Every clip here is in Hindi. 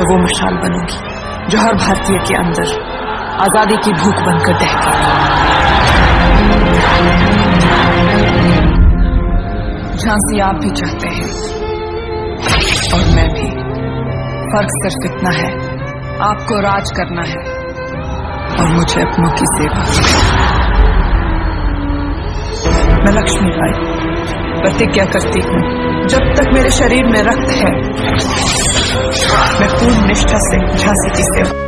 मैं वो मशाल बनूंगी जो हर भारतीय के अंदर आजादी की भूख बनकर दहकेगी। झांसी आप भी चाहते हैं और मैं भी। फर्क सिर्फ इतना है, आपको राज करना है और मुझे अपनों की सेवा। मैं लक्ष्मी बाई प्रतिज्ञा करती हूँ, जब तक मेरे शरीर में रक्त है मैं पूर्ण निष्ठा से झांसी की सेवा।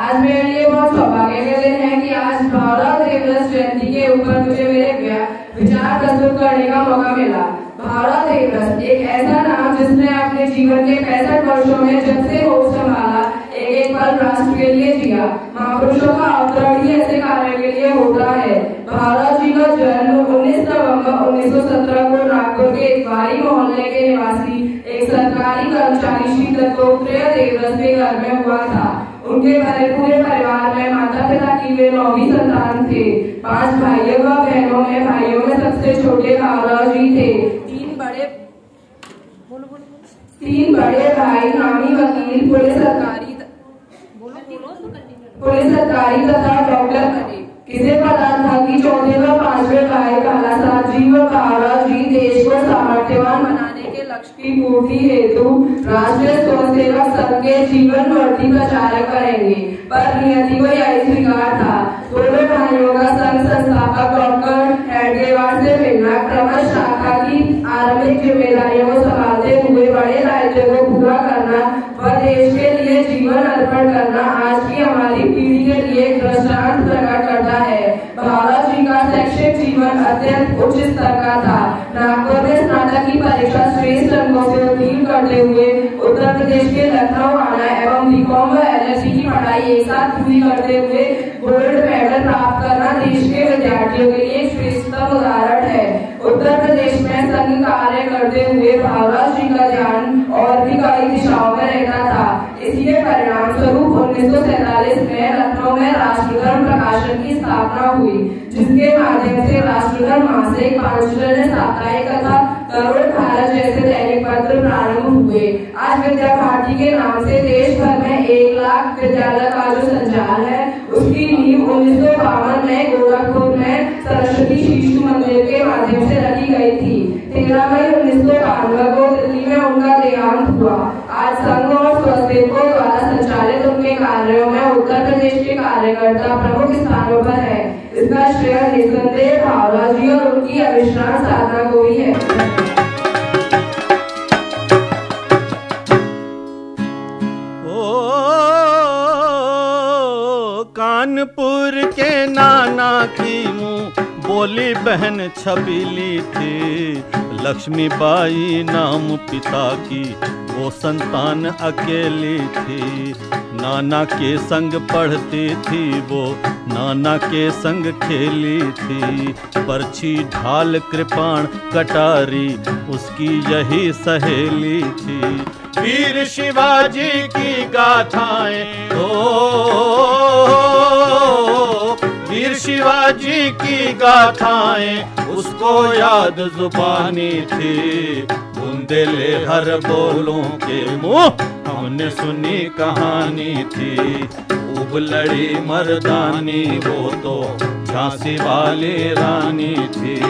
आज मेरे लिए बहुत सौभाग्य का दिन है कि आज भारत दिवस जयंती के ऊपर मुझे मेरे विचार प्रस्तुत करने का मौका मिला। भारत दिवस एक ऐसा नाम जिसने अपने जीवन के 65 वर्षों में जब से होश संभाला एक एक पल राष्ट्र के लिए जिया। महापुरुषों का अवतरण ही ऐसे कार्य के लिए होता है। भारत जी का जन्म 19 नवंबर 1917 को नागपुर के इतवारी मोहल्ले के निवासी एक सरकारी कर्मचारी श्री दत्तात्रेय देवरस घर में हुआ था। उनके पूरे परिवार में माता पिता की वे 9वीं संतान थे। 5 भाइयों व बहनों में भाइयों में सबसे छोटे भावराज जी थे। तीन बड़े भाई नामी वकील, पुलिस सरकारी तथा डॉक्टर बने। किसे पता था कि चौथे व 5वें भाई बालासाहब जी व भावराज जी देश को सामर्थ्यवान बनाने के लक्ष्य की पूर्ति हेतु राष्ट्रीय स्वयं सेवक संघ के जीवन वर्ती प्रचारक करेंगे, पर नियति को यही स्वीकार था। दोनों भाइयों का संघ संस्थापक डॉक्टर हेडगेवार से मिलना क्रमश शाखा की आरंभिक जिम्मेदारियों को संभालते हुए बड़े दायित्व को पूरा करना व देश के लिए जीवन अर्पण करना आज की हमारी पीढ़ी के लिए दृष्टांत प्रकट करता है। भावराज जी का शैक्षिक जीवन अत्यंत उच्च स्तर का था। नागपुर में स्नातक की परीक्षा श्रेष्ठ अंकों से उत्तीर्ण करते हुए उत्तर प्रदेश के लखनऊ आना एवं बीकॉम व LLB की पढ़ाई एक साथ पूरी करते हुए गोल्ड मेडल प्राप्त करना देश के विद्यार्थियों के लिए श्रेष्ठतम उदाहरण है। उत्तर प्रदेश में संघ कार्य करते हुए भावराज जी का ध्यान और भी कई दिशाओं में रहता था। इसके परिणाम स्वरूप 1947 में लखनऊ में राष्ट्रधर्म प्रकाशन की स्थापना हुई, जिसके माध्यम से राष्ट्रधर्म मासिक, पांचजन्य साप्ताहिक तथा करोड़ भारत जैसे दैनिक पत्र प्रारंभ हुए। आज विद्या भारती के नाम से देश भर में 1 लाख विद्यालय का जो संचार है, उसकी नींव 1952 में गोरखपुर में सरस्वती शिशु मंदिर के माध्यम से रखी गई थी। 13 मई 1992 को दिल्ली में उनका देहांत हुआ। आज संघ और स्वसेवकों द्वारा संचालित उनके कार्यों में उत्तर प्रदेश के कार्यकर्ता प्रमुख स्थानों पर है। इसका श्रेय निसंदेह भावराज जी और उनकी अविश्रांत साधना को ही है। कानपुर के नाना की मुँह बोली बहन छबीली थी। लक्ष्मीबाई नाम पिता की वो संतान अकेली थी। नाना के संग पढ़ती थी वो, नाना के संग खेली थी। परछी ढाल कृपाण कटारी उसकी यही सहेली थी। वीर शिवाजी की गाथाएं वीर शिवाजी की गाथाएं उसको याद जुबानी थी। बुंदेले हर बोलों के मुंह हमने सुनी कहानी थी। खूब लड़ी मर्दानी वो तो झांसी वाली रानी थी।